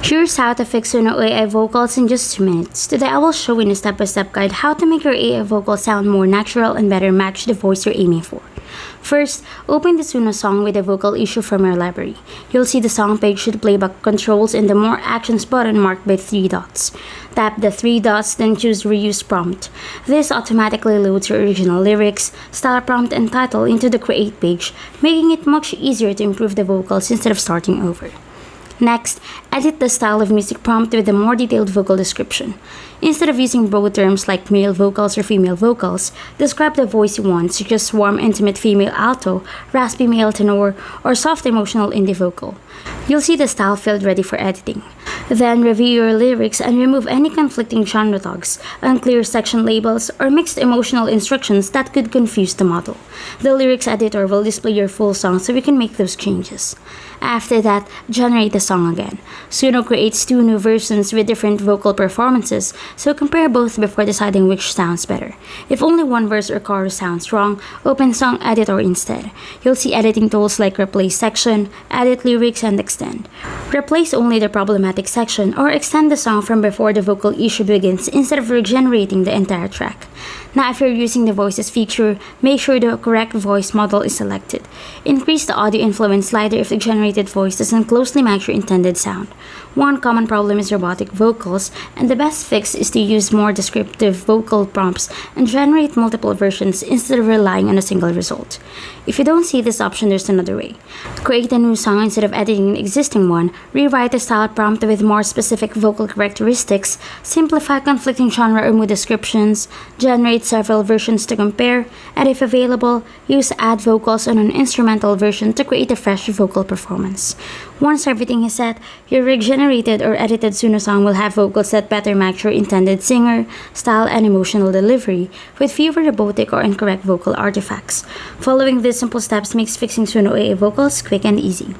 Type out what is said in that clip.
Here's how to fix Suno AI vocals in just 2 minutes. Today I will show you in a step-by-step guide how to make your AI vocals sound more natural and better match the voice you're aiming for. First, open the Suno song with a vocal issue from your library. You'll see the song page with playback controls and the More Actions button marked by 3 dots. Tap the 3 dots, then choose Reuse Prompt. This automatically loads your original lyrics, style prompt, and title into the Create page, making it much easier to improve the vocals instead of starting over. Next, edit the style of music prompt with a more detailed vocal description. Instead of using broad terms like male vocals or female vocals, describe the voice you want, such as warm, intimate female alto, raspy male tenor, or soft emotional indie vocal. You'll see the style field ready for editing. Then review your lyrics and remove any conflicting genre tags, unclear section labels, or mixed emotional instructions that could confuse the model. The lyrics editor will display your full song so we can make those changes. After that, generate the song again. Suno creates 2 new versions with different vocal performances, so compare both before deciding which sounds better. If only one verse or chorus sounds wrong, open Song Editor instead. You'll see editing tools like Replace Section, Edit Lyrics, and Extend. Replace only the problematic section or extend the song from before the vocal issue begins instead of regenerating the entire track. Now, if you're using the Voices feature, make sure the correct voice model is selected. Increase the audio influence slider if the generated voice doesn't closely match your intended sound. One common problem is robotic vocals, and the best fix is to use more descriptive vocal prompts and generate multiple versions instead of relying on a single result. If you don't see this option, there's another way. Create a new song instead of editing an existing one, rewrite the style prompt with more specific vocal characteristics, simplify conflicting genre or mood descriptions, generate several versions to compare, and if available, use add vocals on an instrumental version to create a fresh vocal performance. Once everything is set, your regenerated or edited Suno song will have vocals that better match your intended singer, style, and emotional delivery, with fewer robotic or incorrect vocal artifacts. Following these simple steps makes fixing Suno AI vocals quick and easy.